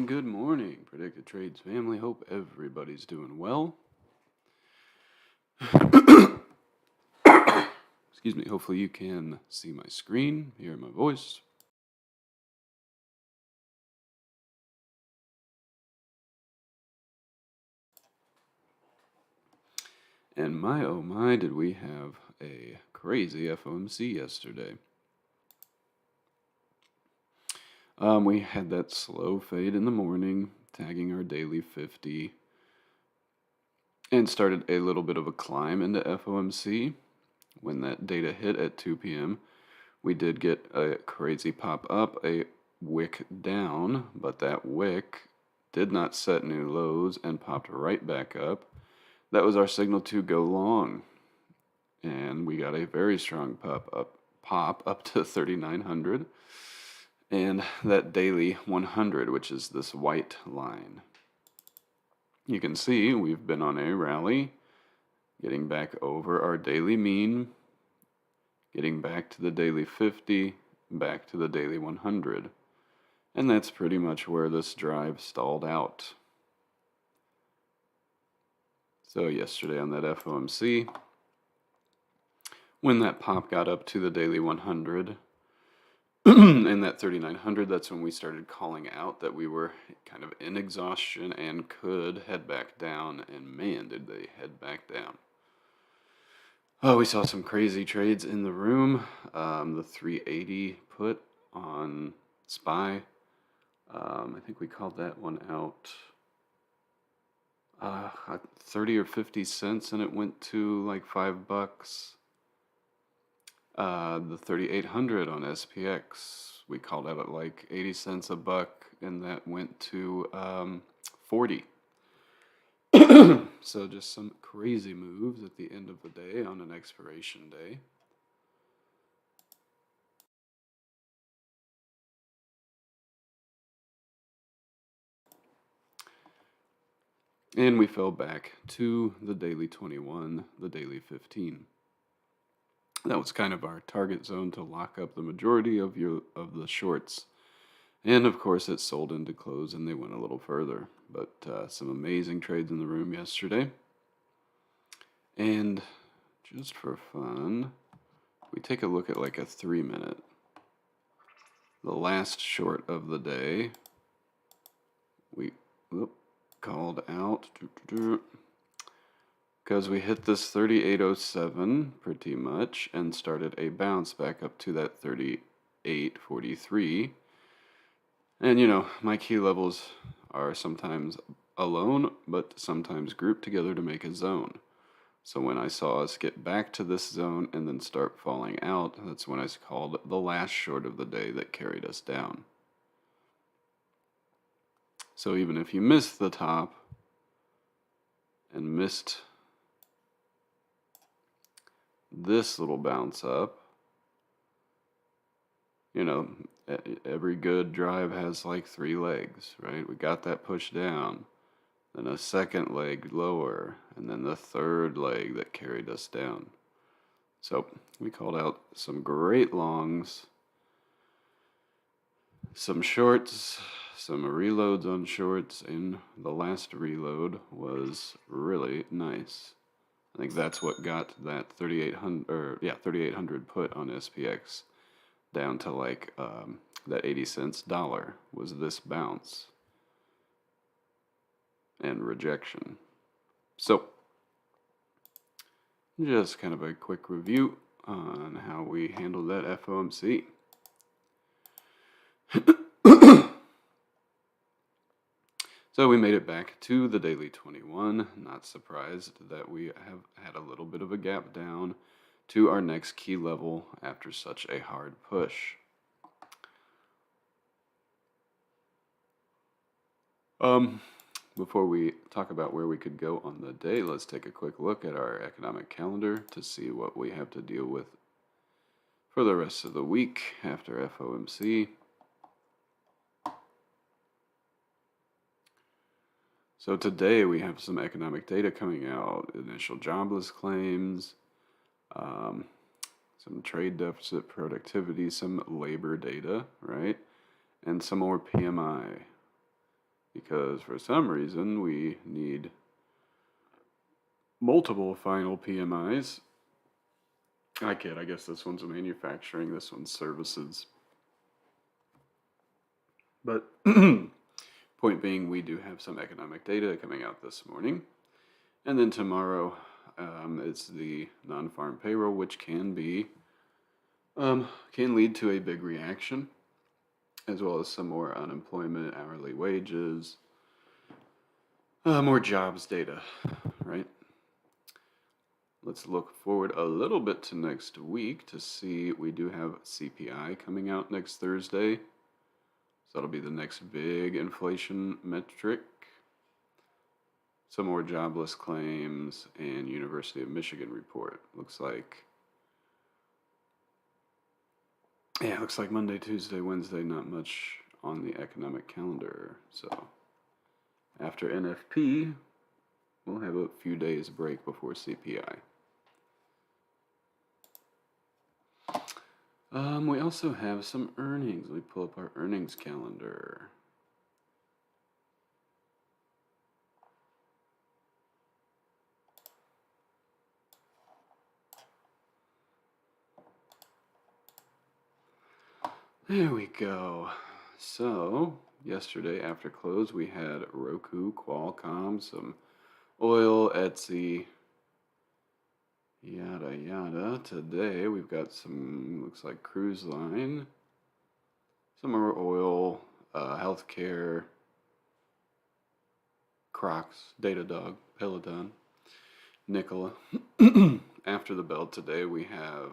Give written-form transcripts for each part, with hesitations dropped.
Good morning, Predicted Trades family. Hope everybody's doing well. Excuse me, hopefully you can see my screen, hear my voice. And my oh my, did we have a crazy FOMC yesterday. We had that slow fade in the morning, tagging our daily 50, and started a little bit of a climb into FOMC. When that data hit at 2 p.m., we did get a crazy pop up, a wick down, but that wick did not set new lows and popped right back up. That was our signal to go long, and we got a very strong pop up to 3,900. And that daily 100, which is this white line. You can see we've been on a rally, getting back over our daily mean, getting back to the daily 50, back to the daily 100. And that's pretty much where this drive stalled out. So yesterday on that FOMC, when that pop got up to the daily 100, and that 3,900, that's when we started calling out that we were kind of in exhaustion and could head back down, and man, did they head back down. Oh, we saw some crazy trades in the room. The 380 put on SPY, I think we called that one out 30 or 50 cents, and it went to like $5. The 3,800 on SPX, we called out at like 80 cents a buck, and that went to 40. So just some crazy moves at the end of the day on an expiration day. And we fell back to the daily 21, the daily 15. That was kind of our target zone to lock up the majority of the shorts. And of course, it sold into close and they went a little further. But some amazing trades in the room yesterday. And just for fun, we take a look at like a 3-minute. The last short of the day, we called out because we hit this 38.07 pretty much and started a bounce back up to that 38.43. And you know, my key levels are sometimes alone, but sometimes grouped together to make a zone. So when I saw us get back to this zone and then start falling out, that's when I called the last short of the day that carried us down. So even if you missed the top and missed this little bounce up, you know, every good drive has like 3 legs, right? We got that push down, then a second leg lower, and then the third leg that carried us down. So we called out some great longs, some shorts, some reloads on shorts, and the last reload was really nice. I think that's what got that 3800 put on SPX down to like that 80 cents dollar was this bounce and rejection. So just kind of a quick review on how we handled that FOMC. So we made it back to the daily 21. Not surprised that we have had a little bit of a gap down to our next key level after such a hard push. Before we talk about where we could go on the day, let's take a quick look at our economic calendar to see what we have to deal with for the rest of the week after FOMC. So today we have some economic data coming out, initial jobless claims, some trade deficit productivity, some labor data, right? And some more PMI. Because for some reason we need multiple final PMIs. I kid, I guess this one's manufacturing, this one's services. But point being, we do have some economic data coming out this morning. And then tomorrow, it's the non-farm payroll, which can lead to a big reaction, as well as some more unemployment, hourly wages, more jobs data, right? Let's look forward a little bit to next week to see we do have CPI coming out next Thursday. So that'll be the next big inflation metric. Some more jobless claims and University of Michigan report. Looks like Monday, Tuesday, Wednesday, not much on the economic calendar. So after NFP, we'll have a few days break before CPI. We also have some earnings. Let me pull up our earnings calendar. There we go. So, yesterday after close, we had Roku, Qualcomm, some oil, Etsy, yada yada. Today we've got some, looks like cruise line, some more oil, healthcare, Crocs, Datadog, Peloton, Nikola. After the bell today, we have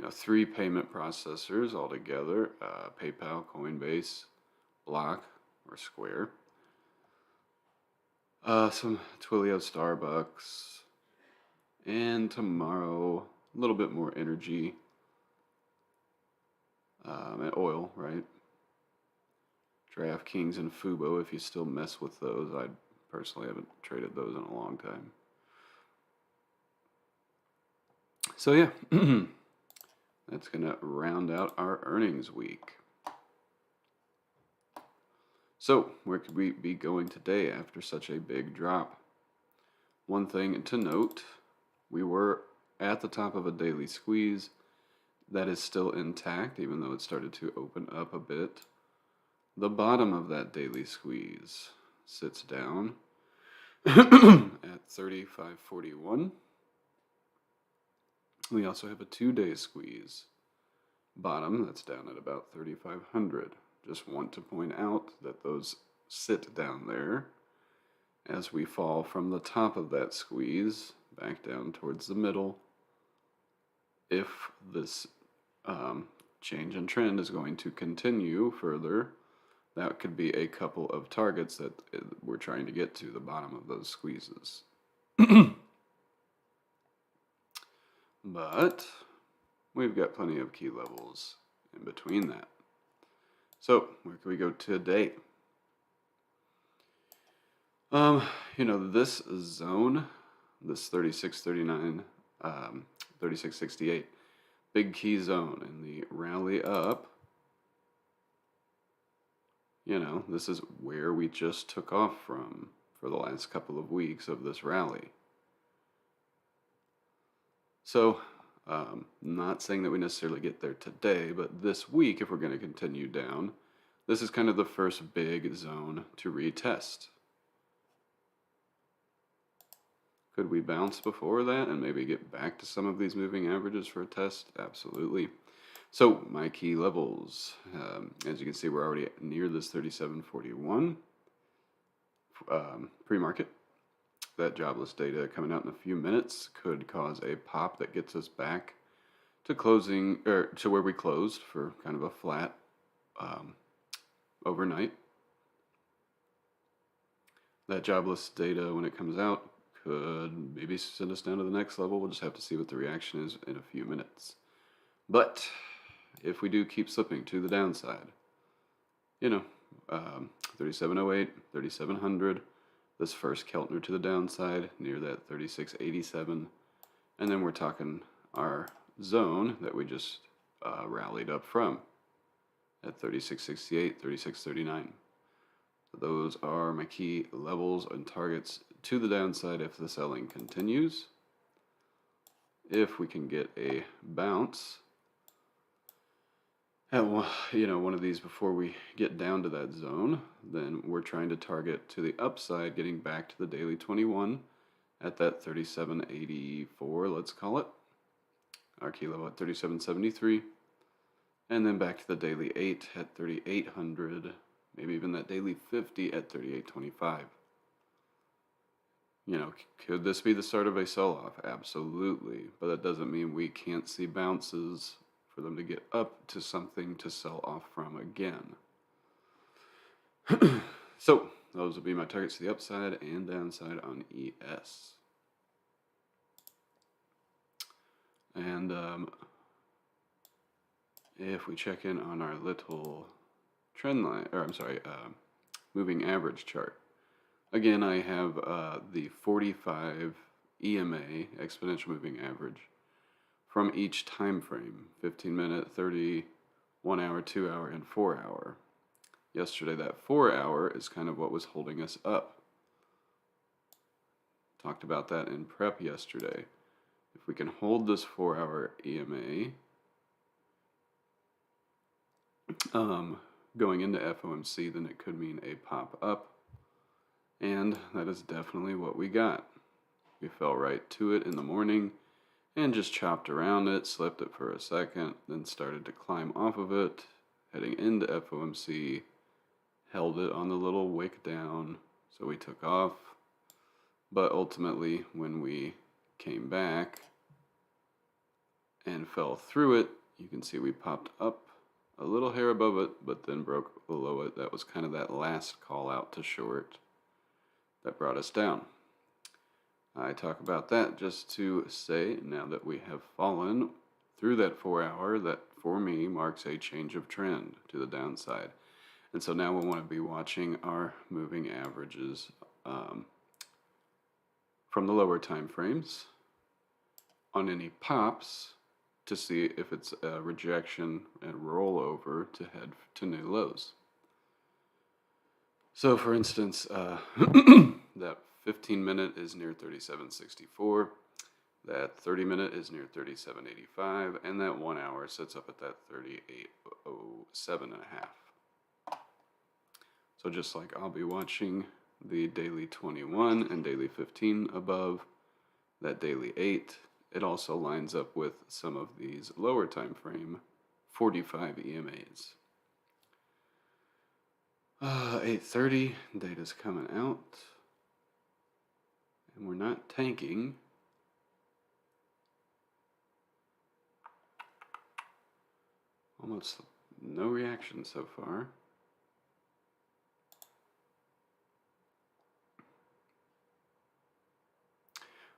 3 payment processors altogether: PayPal, Coinbase, Block or Square, some Twilio, Starbucks, and tomorrow a little bit more energy and oil, right? DraftKings and Fubo, if you still mess with those. I personally haven't traded those in a long time. So yeah, That's going to round out our earnings week. So, where could we be going today after such a big drop? One thing to note, we were at the top of a daily squeeze. That is still intact, even though it started to open up a bit. The bottom of that daily squeeze sits down at 35.41. We also have a 2-day squeeze bottom that's down at about 3,500. Just want to point out that those sit down there as we fall from the top of that squeeze back down towards the middle. If this change in trend is going to continue further, that could be a couple of targets that we're trying to get to the bottom of those squeezes. But we've got plenty of key levels in between that. So where can we go today? This zone, this 36.39, 36.68, big key zone in the rally up. This is where we just took off from for the last couple of weeks of this rally. So, not saying that we necessarily get there today, but this week, if we're going to continue down, this is kind of the first big zone to retest. Could we bounce before that and maybe get back to some of these moving averages for a test? Absolutely. So my key levels, as you can see, we're already near this 37.41 pre-market. That jobless data coming out in a few minutes could cause a pop that gets us back to closing, or to where we closed for kind of a flat overnight. That jobless data, when it comes out, could maybe send us down to the next level. We'll just have to see what the reaction is in a few minutes. But if we do keep slipping to the downside, 3708, 3700, this first Keltner to the downside near that 3687, and then we're talking our zone that we just rallied up from at 3668, 3639. Those are my key levels and targets to the downside if the selling continues. If we can get a bounce at one of these before we get down to that zone, then we're trying to target to the upside, getting back to the daily 21 at that 3784, let's call it. Our key level at 3773, and then back to the daily 8 at 3800, maybe even that daily 50 at 3825. Could this be the start of a sell-off? Absolutely, but that doesn't mean we can't see bounces for them to get up to something to sell off from again. So those will be my targets to the upside and downside on ES. And if we check in on our little trend line, moving average chart. Again, I have the 45 EMA, exponential moving average, from each time frame, 15-minute, 30, 1 hour, 2 hour, and 4 hour. Yesterday, that 4 hour is kind of what was holding us up. Talked about that in prep yesterday. If we can hold this 4 hour EMA, going into FOMC, then it could mean a pop up. And that is definitely what we got. We fell right to it in the morning and just chopped around it, slipped it for a second, then started to climb off of it, heading into FOMC, held it on the little wick down, so we took off. But ultimately, when we came back and fell through it, you can see we popped up a little hair above it, but then broke below it. That was kind of that last call out to short that brought us down. I talk about that just to say, now that we have fallen through that 4 hour, that for me marks a change of trend to the downside. And so now we want to be watching our moving averages from the lower time frames. On any pops, to see if it's a rejection and rollover to head to new lows. So for instance, that 15-minute is near 37.64, that 30-minute is near 37.85, and that 1 hour sits up at that 38.07 and a half. So just like I'll be watching the daily 21 and daily 15 above, that daily 8, it also lines up with some of these lower time frame 45 EMAs. 8:30, data's coming out, and we're not tanking. Almost no reaction so far.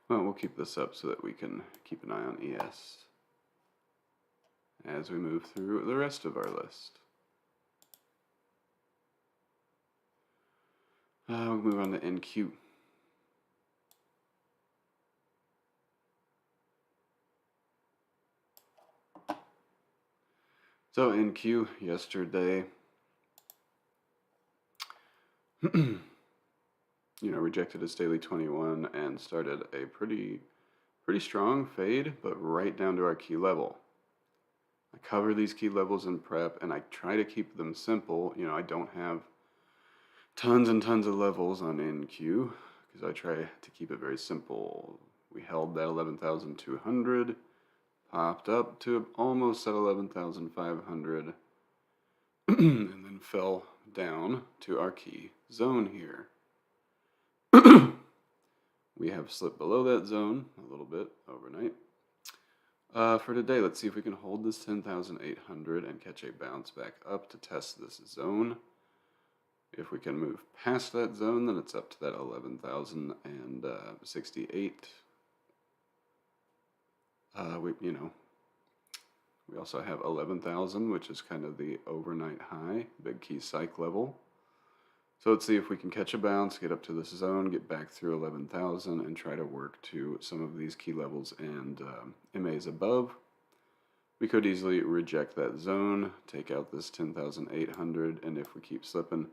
Well, we'll keep this up so that we can keep an eye on ES as we move through the rest of our list. We'll move on to NQ. So NQ yesterday, rejected its daily 21 and started a pretty strong fade, but right down to our key level. I cover these key levels in prep, and I try to keep them simple. I don't have tons and tons of levels on NQ because I try to keep it very simple. We held that 11,200, popped up to almost at 11,500, and then fell down to our key zone here. We have slipped below that zone a little bit overnight. For today, let's see if we can hold this 10,800 and catch a bounce back up to test this zone. If we can move past that zone, then it's up to that 11,068. We also have 11,000, which is kind of the overnight high, big key psych level. So let's see if we can catch a bounce, get up to this zone, get back through 11,000, and try to work to some of these key levels and MAs above. We could easily reject that zone, take out this 10,800, and if we keep slipping,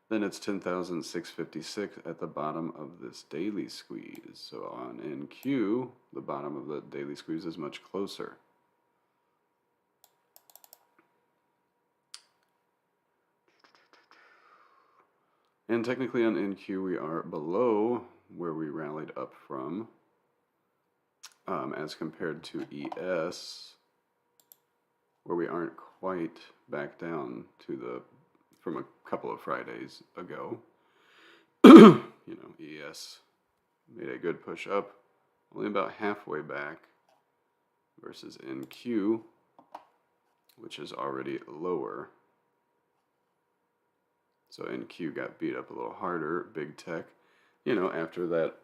then it's 10,656 at the bottom of this daily squeeze. So on NQ, the bottom of the daily squeeze is much closer. And technically on NQ, we are below where we rallied up from as compared to ES, where we aren't quite back down to from a couple of Fridays ago. ES made a good push up, only about halfway back, versus NQ, which is already lower. So NQ got beat up a little harder, big tech, after that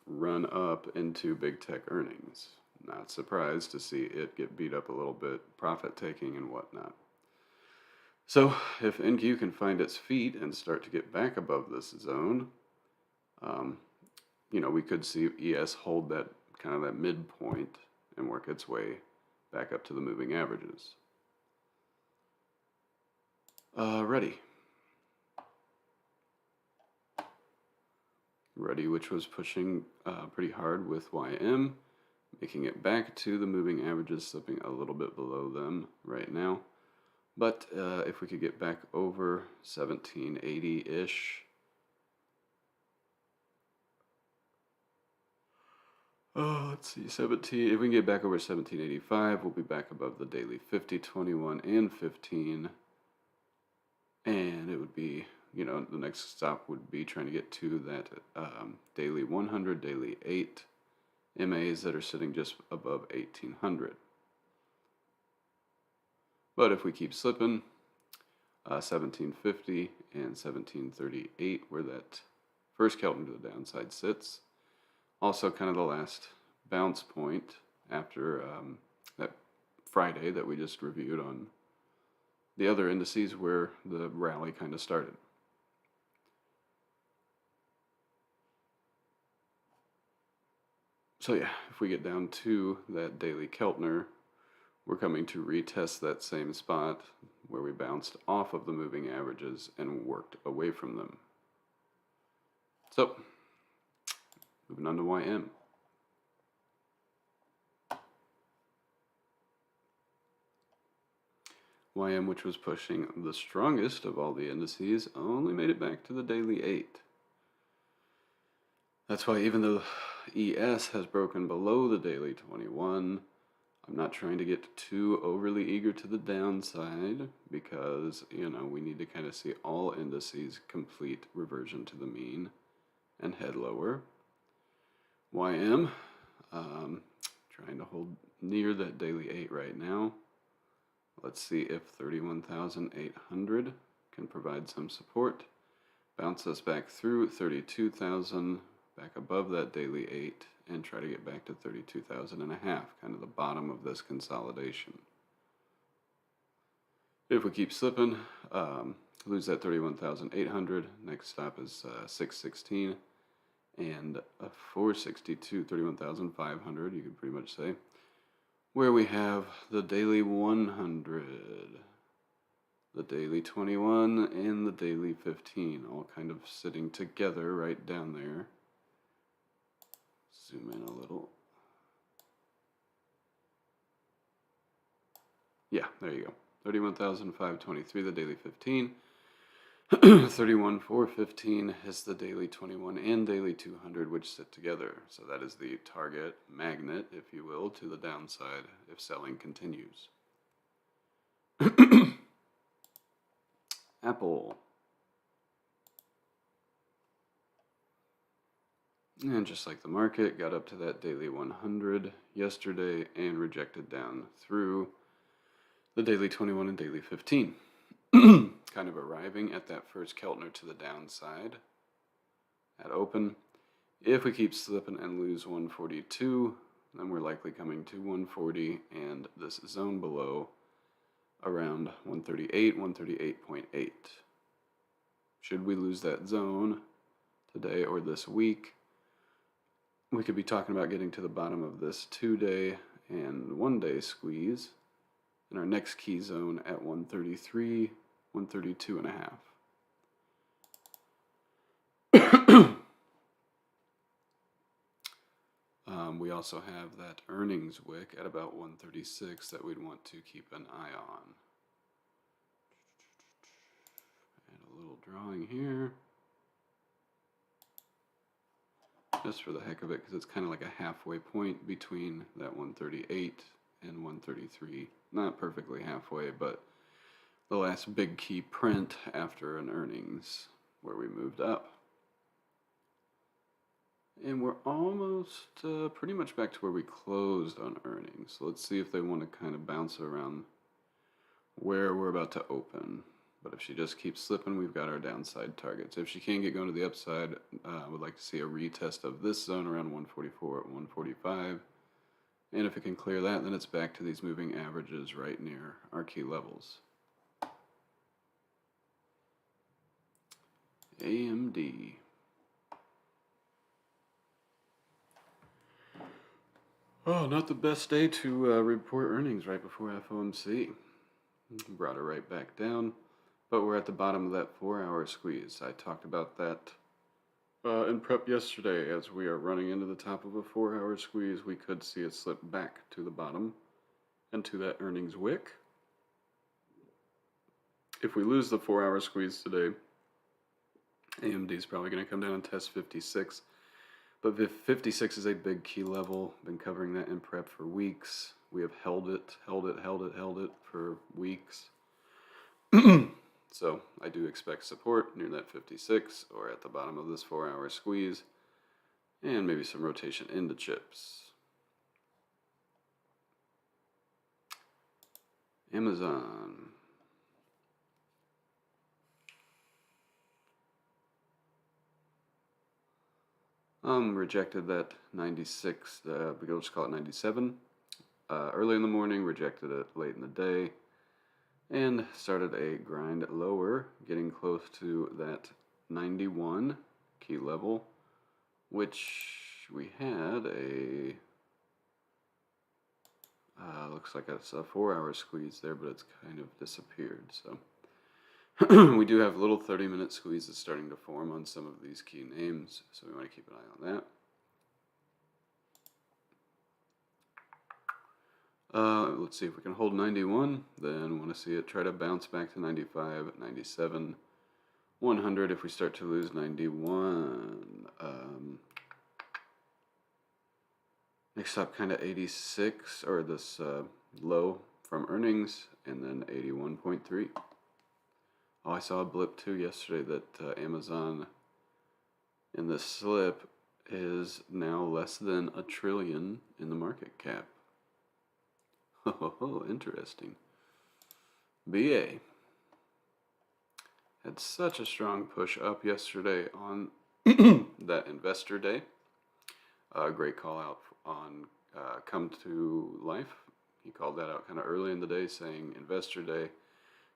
run up into big tech earnings. Not surprised to see it get beat up a little bit, profit taking and whatnot. So if NQ can find its feet and start to get back above this zone, we could see ES hold that kind of that midpoint and work its way back up to the moving averages. Ready, which was pushing pretty hard with YM, making it back to the moving averages, slipping a little bit below them right now. But if we could get back over 1780-ish, let's see, 17. If we can get back over 1785, we'll be back above the daily 50, 21, and 15. And it would be, the next stop would be trying to get to that daily 100, daily 8 MAs that are sitting just above 1800. But if we keep slipping, 1750 and 1738, where that first Kelton to the downside sits. Also kind of the last bounce point after that Friday that we just reviewed on the other indices where the rally kind of started. So yeah, if we get down to that daily Keltner, we're coming to retest that same spot where we bounced off of the moving averages and worked away from them. So, moving on to YM. YM, which was pushing the strongest of all the indices, only made it back to the daily 8. That's why even though ES has broken below the daily 21, I'm not trying to get too overly eager to the downside because, you know, we need to kind of see all indices complete reversion to the mean and head lower. YM, trying to hold near that daily 8 right now. Let's see if 31,800 can provide some support. Bounce us back through 32,000, back above that daily 8, and try to get back to 32,000 and a half, kind of the bottom of this consolidation. If we keep slipping, lose that 31,800, next stop is 616, and 462, 31,500, you could pretty much say, where we have the daily 100, the daily 21, and the daily 15, all kind of sitting together right down there. Zoom in a little. Yeah, there you go. 31,523, the daily 15. 31,415 is the daily 21 and daily 200, which sit together. So that is the target magnet, if you will, to the downside if selling continues. Apple. And just like the market, got up to that daily 100 yesterday and rejected down through the daily 21 and daily 15. Kind of arriving at that first Keltner to the downside at open. If we keep slipping and lose 142, then we're likely coming to 140 and this zone below around 138, 138.8. Should we lose that zone today or this week, we could be talking about getting to the bottom of this 2-day and 1-day squeeze in our next key zone at 133, 132 and a half. We also have that earnings wick at about 136 that we'd want to keep an eye on. And a little drawing here. Just for the heck of it, because it's kind of like a halfway point between that 138 and 133. Not perfectly halfway, but the last big key print after an earnings where we moved up. And we're almost pretty much back to where we closed on earnings. So let's see if they want to kind of bounce around where we're about to open. But if she just keeps slipping, we've got our downside targets. If she can get going to the upside, I would like to see a retest of this zone around 144 at 145. And if it can clear that, then it's back to these moving averages right near our key levels. AMD. Oh, not the best day to report earnings right before FOMC. Brought her right back down, but we're at the bottom of that 4-hour squeeze. I talked about that in prep yesterday. As we are running into the top of a 4-hour squeeze, we could see it slip back to the bottom and to that earnings wick. If we lose the 4-hour squeeze today, AMD is probably going to come down and test 56. But 56 is a big key level. Been covering that in prep for weeks. We have held it for weeks. So I do expect support near that 56 or at the bottom of this 4-hour squeeze. And maybe some rotation into chips. Amazon. Rejected that 96, we'll just call it 97. Early in the morning, rejected it late in the day, and started a grind lower, getting close to that 91 key level, which we had a Looks like it's a 4-hour squeeze there, but it's kind of disappeared. So we do have little 30-minute squeezes starting to form on some of these key names, so we want to keep an eye on that. Let's see if we can hold 91, then want to see it try to bounce back to 95, 97, 100 if we start to lose 91. Next up, kind of 86, or this low from earnings, and then 81.3. Oh, I saw a blip too yesterday that Amazon in this slip is now less than $1 trillion in the market cap. Oh, interesting. BA had such a strong push up yesterday on that investor day. Great call out on Come to Life. He called that out kind of early in the day, saying investor day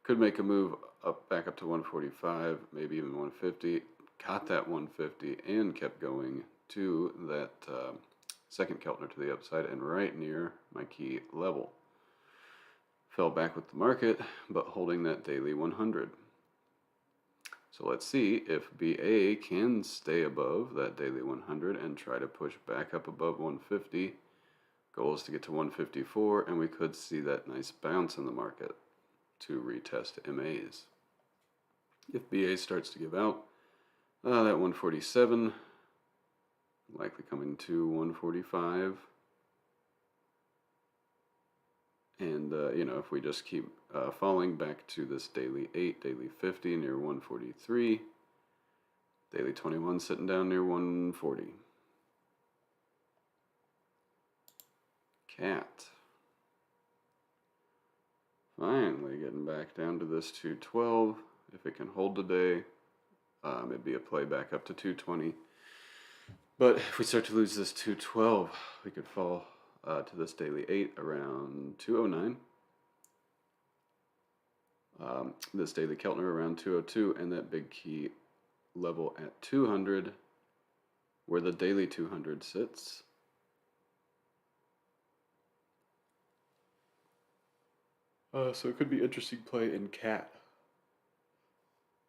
could make a move up back up to 145, maybe even 150. Got that 150 and kept going to that second Keltner to the upside and right near my key level. Fell back with the market, but holding that daily 100. So let's see if BA can stay above that daily 100 and try to push back up above 150. Goal is to get to 154, and we could see that nice bounce in the market to retest MAs. If BA starts to give out, that 147, likely coming to 145. And, if we just keep falling back to this daily 8, daily 50 near 143, daily 21 sitting down near 140. Cat. Finally getting back down to this 212. If it can hold today, it'd be a play back up to 220. But if we start to lose this 212, we could fall to this daily 8 around 209. This daily Keltner around 202, and that big key level at 200, where the daily 200 sits. So it could be interesting play in cat.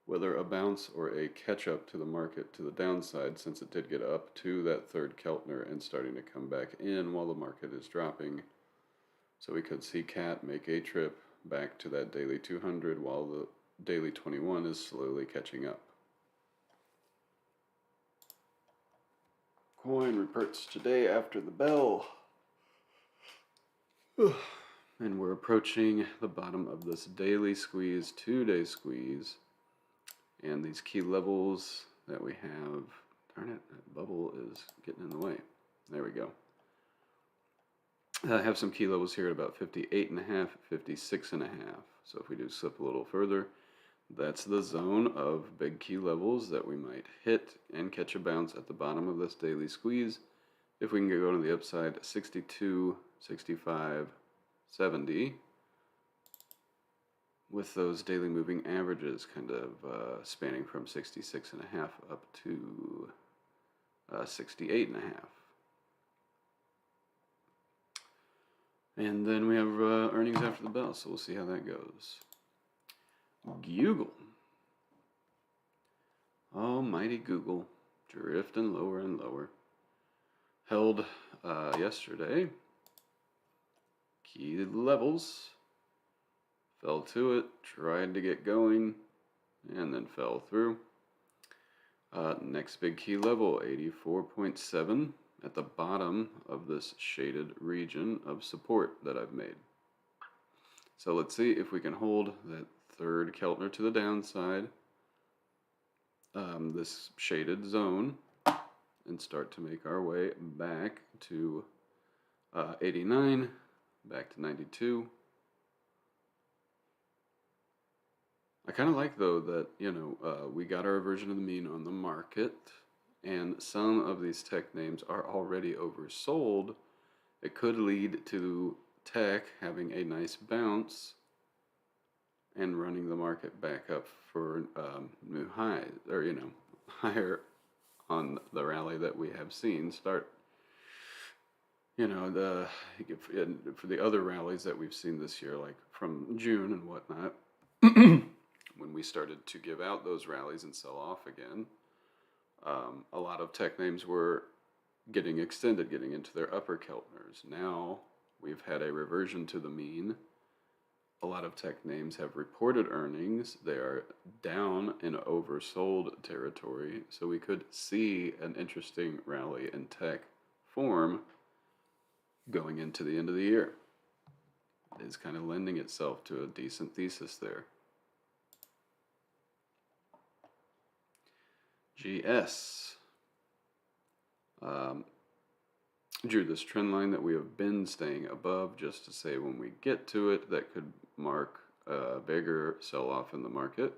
Whether a bounce or a catch up to the market to the downside, since it did get up to that third Keltner and starting to come back in while the market is dropping. So we could see cat make a trip back to that daily 200 while the daily 21 is slowly catching up. Coin reports today after the bell. And we're approaching the bottom of this daily squeeze, 2-day squeeze. And these key levels that we have, darn it, that bubble is getting in the way. There we go. I have some key levels here at about 58.5, 56.5. So if we do slip a little further, that's the zone of big key levels that we might hit and catch a bounce at the bottom of this daily squeeze. If we can go to the upside, 62, 65, 70, with those daily moving averages kind of spanning from 66.5 up to 68.5. And then we have earnings after the bell, so we'll see how that goes. Google. Almighty Google, drifting lower and lower. Held yesterday. Key levels. Fell to it, tried to get going, and then fell through. Next big key level, 84.7 at the bottom of this shaded region of support that I've made. So let's see if we can hold that third Keltner to the downside, this shaded zone, and start to make our way back to 89, back to 92. I kind of like, though, that, we got our reversion of the mean on the market, and some of these tech names are already oversold. It could lead to tech having a nice bounce and running the market back up for new highs, or, higher on the rally that we have seen start. for the other rallies that we've seen this year, like from June and whatnot, when we started to give out those rallies and sell off again, a lot of tech names were getting extended, getting into their upper Keltners. Now we've had a reversion to the mean. A lot of tech names have reported earnings. They are down in oversold territory, so we could see an interesting rally in tech form going into the end of the year. It is kind of lending itself to a decent thesis there. GS. Drew this trend line that we have been staying above, just to say when we get to it, that could mark a bigger sell-off in the market.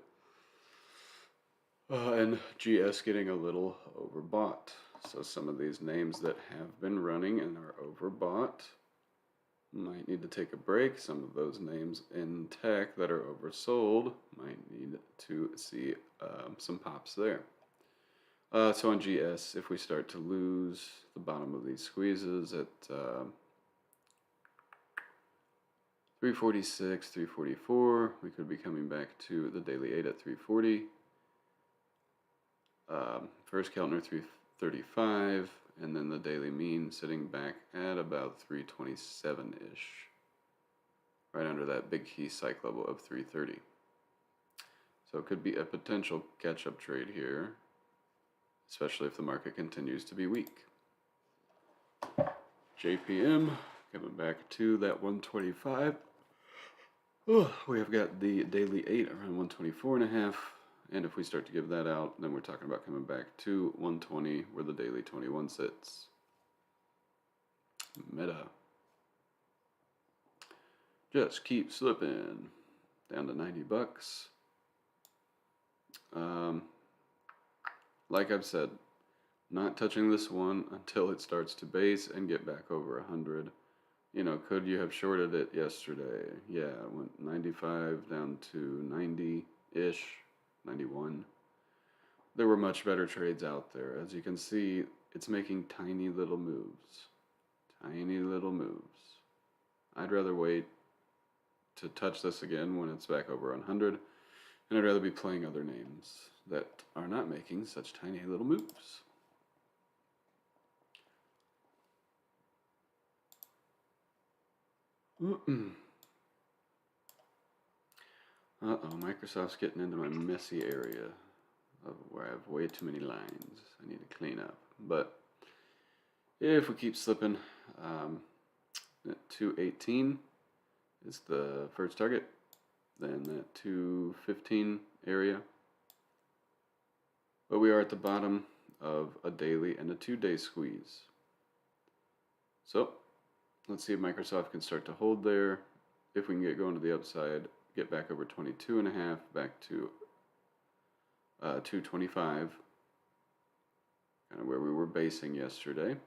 And GS getting a little overbought. So some of these names that have been running and are overbought might need to take a break. Some of those names in tech that are oversold might need to see some pops there. So on GS, if we start to lose the bottom of these squeezes at 346, 344, we could be coming back to the daily 8 at 340. First Keltner 335, and then the daily mean sitting back at about 327-ish, right under that big key psych level of 330. So it could be a potential catch-up trade here, especially if the market continues to be weak. JPM coming back to that 125. Oh, we have got the daily 8 around 124.5. And if we start to give that out, then we're talking about coming back to 120 where the daily 21 sits. Meta. Just keep slipping. Down to $90. Like I've said, not touching this one until it starts to base and get back over 100. Could you have shorted it yesterday? Yeah, it went 95 down to 90-ish. 91. There were much better trades out there. As you can see, it's making tiny little moves. Tiny little moves. I'd rather wait to touch this again when it's back over 100, and I'd rather be playing other names that are not making such tiny little moves. Uh-oh, Microsoft's getting into my messy area of where I have way too many lines I need to clean up. But if we keep slipping, 218 is the first target. Then that 215 area. But we are at the bottom of a daily and a 2-day squeeze. So let's see if Microsoft can start to hold there. If we can get going to the upside, get back over 22.5, back to 225, kind of where we were basing yesterday.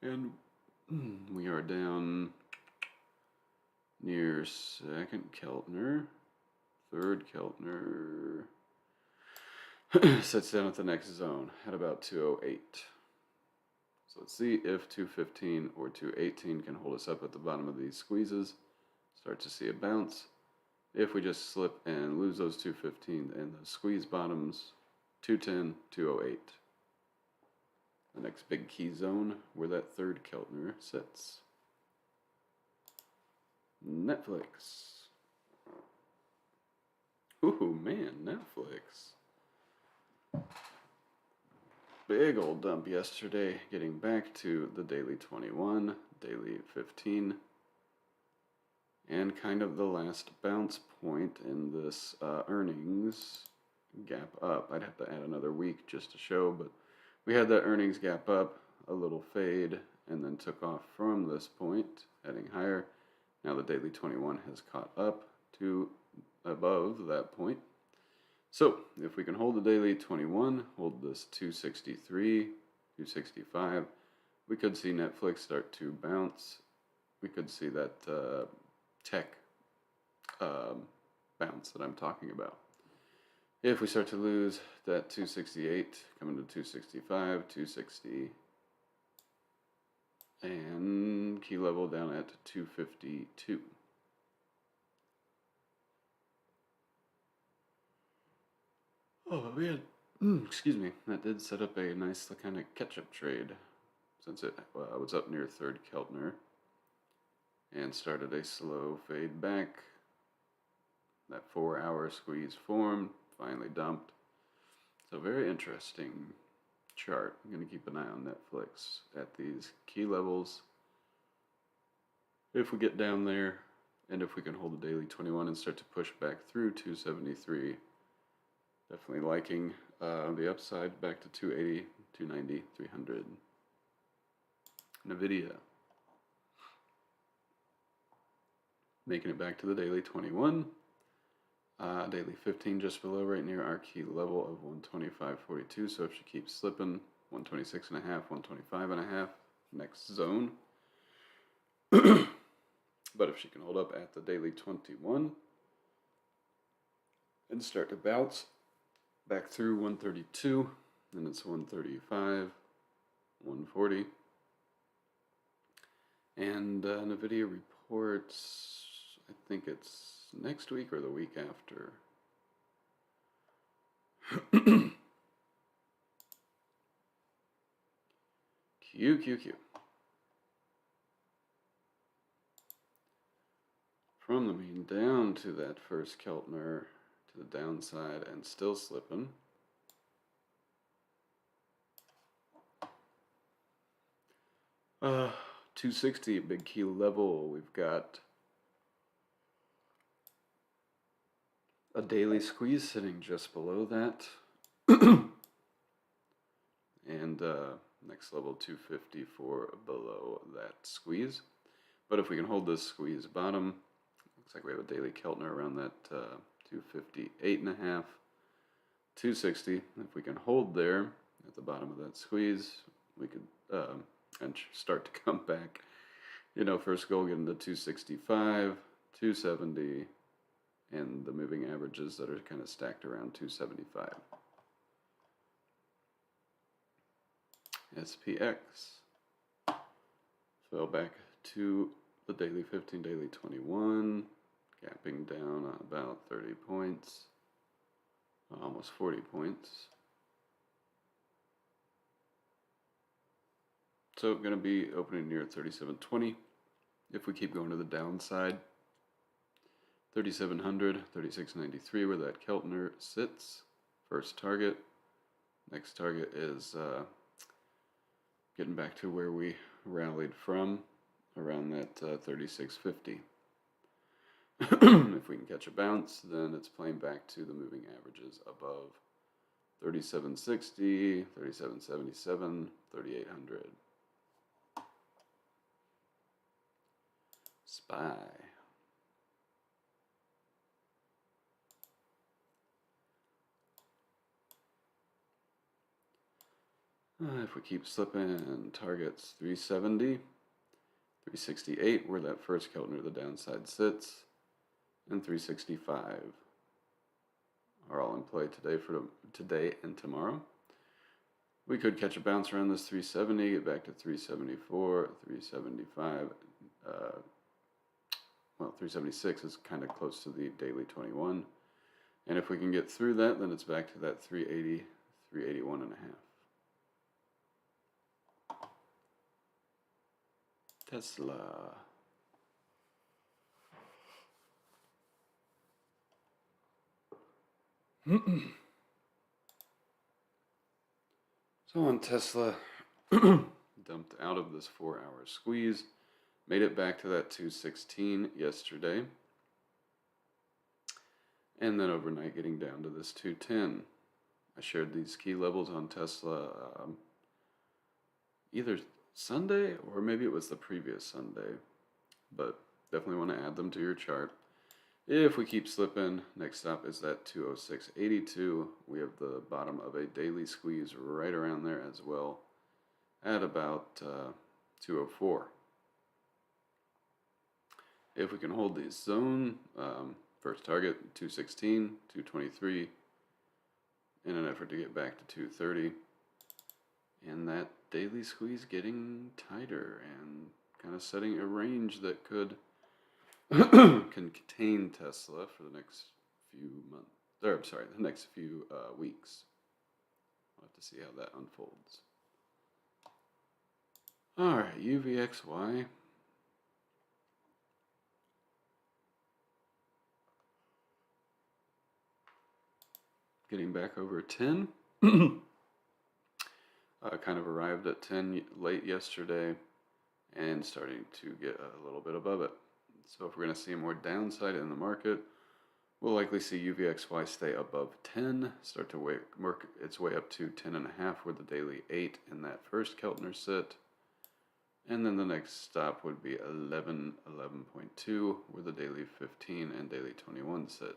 And we are down near second Keltner, third Keltner, sits down at the next zone at about 208. So let's see if 215 or 218 can hold us up at the bottom of these squeezes. Start to see a bounce. If we just slip and lose those 215 and the squeeze bottoms, 210, 208. The next big key zone where that third Keltner sits. Netflix. Ooh, man, Netflix. Big old dump yesterday, getting back to the daily 21, daily 15, and kind of the last bounce point in this earnings gap up. I'd have to add another week just to show, but we had that earnings gap up, a little fade, and then took off from this point, heading higher. Now the daily 21 has caught up to above that point. So if we can hold the daily 21, hold this 263, 265, we could see Netflix start to bounce. We could see that tech bounce that I'm talking about. If we start to lose that 268, coming to 265, 260, And key level down at 252. Oh man, excuse me. That did set up a nice kind of catch-up trade, since it was up near third Keltner, and started a slow fade back. That 4-hour squeeze formed, finally dumped. So very interesting chart. I'm going to keep an eye on Netflix at these key levels. If we get down there, and if we can hold the daily 21 and start to push back through 273, definitely liking the upside back to 280, 290, 300. NVIDIA making it back to the daily 21. Daily 15 just below, right near our key level of 125.42. So if she keeps slipping, 126.5, 125.5, next zone. But if she can hold up at the daily 21 and start to bounce back through 132, then it's 135, 140. And NVIDIA reports, I think it's next week or the week after. Q. From the mean down to that first Keltner to the downside and still slipping. Uh, 260, big key level. We've got a daily squeeze sitting just below that. And next level 254 below that squeeze. But if we can hold this squeeze bottom, looks like we have a daily Keltner around that 258.5, 260. If we can hold there at the bottom of that squeeze, we could and start to come back. You know, first goal getting to 265, 270, and the moving averages that are kind of stacked around 275. SPX fell back to the daily 15, daily 21, gapping down about 30 points, almost 40 points. So going to be opening near 37.20 if we keep going to the downside. 3700, 3693 where that Keltner sits. First target. Next target is getting back to where we rallied from, around that 3650. If we can catch a bounce, then it's playing back to the moving averages above 3760, 3777, 3800. SPY. If we keep slipping, targets 370, 368, where that first Keltner to the downside sits, and 365 are all in play today for today and tomorrow. We could catch a bounce around this 370, get back to 374, 375. Well, 376 is kind of close to the daily 21. And if we can get through that, then it's back to that 380, 381 and a half. Tesla. So on Tesla, dumped out of this 4-hour squeeze, made it back to that 216 yesterday, and then overnight getting down to this 210. I shared these key levels on Tesla either Sunday or maybe it was the previous Sunday, but definitely want to add them to your chart. If we keep slipping, next stop is that 206.82. We have the bottom of a daily squeeze right around there as well at about 204. If we can hold the zone, first target 216, 223, in an effort to get back to 230. And that daily squeeze getting tighter and kind of setting a range that could can contain Tesla for the next few months. Or I'm sorry, the next few weeks. We'll have to see how that unfolds. All right, UVXY. Getting back over 10. Kind of arrived at 10 late yesterday and starting to get a little bit above it. So if we're going to see more downside in the market, we'll likely see UVXY stay above 10, start to work its way up to 10.5 with the daily 8 in that first Keltner sit. And then the next stop would be 11, 11.2 with the daily 15 and daily 21 sit.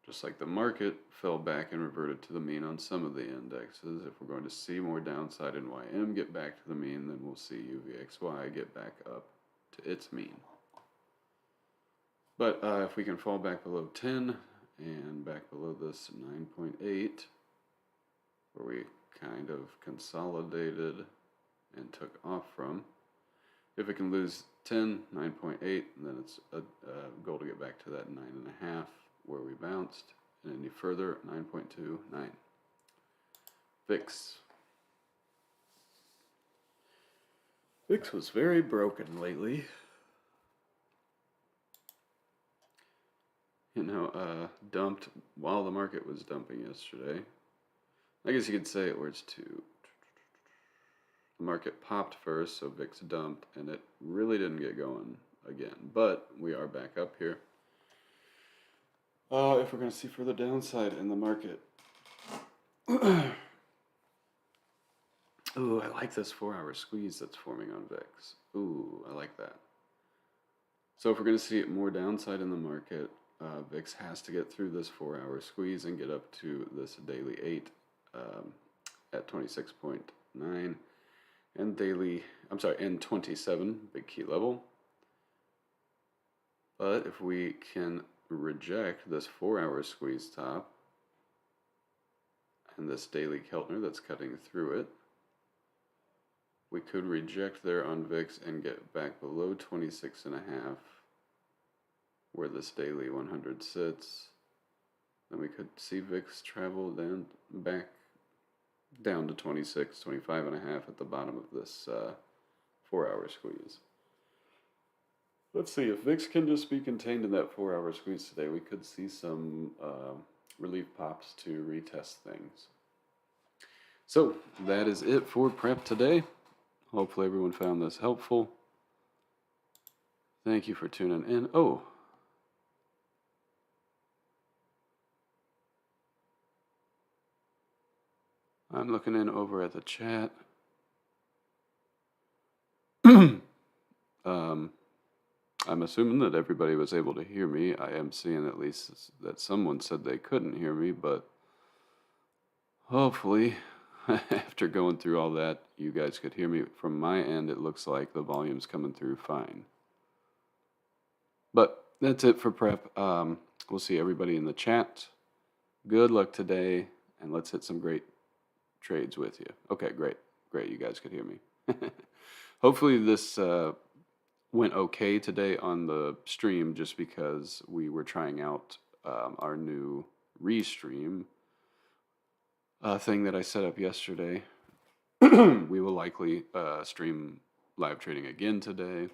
Just like the market fell back and reverted to the mean on some of the indexes, if we're going to see more downside in YM get back to the mean, then we'll see UVXY get back up to its mean. But if we can fall back below 10 and back below this 9.8, where we kind of consolidated and took off from, if we can lose 10, 9.8, then it's a goal to get back to that 9.5 where we bounced, and any further, 9.29. VIX. VIX was very broken lately. You know, dumped while the market was dumping yesterday. I guess you could say it was to. The market popped first, so VIX dumped, and it really didn't get going again. But we are back up here. If we're going to see further downside in the market. Ooh, I like this 4-hour squeeze that's forming on VIX. Ooh, I like that. So if we're going to see more downside in the market, VIX has to get through this 4-hour squeeze and get up to this daily 8 at 26.9 and daily, and 27, big key level. But if we can reject this 4-hour squeeze top and this daily Keltner that's cutting through it, we could reject there on VIX and get back below 26.5 where this daily 100 sits. Then we could see VIX travel back down to 26, 25.5 at the bottom of this 4-hour squeeze. Let's see, if VIX can just be contained in that 4-hour squeeze today, we could see some relief pops to retest things. So that is it for prep today. Hopefully everyone found this helpful. Thank you for tuning in. Oh, I'm looking in over at the chat. I'm assuming that everybody was able to hear me. I am seeing at least that someone said they couldn't hear me, but hopefully after going through all that, you guys could hear me. From my end, it looks like the volume's coming through fine. But that's it for prep. We'll see everybody in the chat. Good luck today, and let's hit some great trades with you. Okay, great. You guys could hear me. Hopefully this went okay today on the stream, just because we were trying out our new restream thing that I set up yesterday. We will likely stream live trading again today.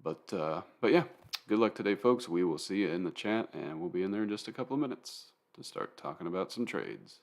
But yeah, good luck today, folks. We will see you in the chat, and we'll be in there in just a couple of minutes to start talking about some trades.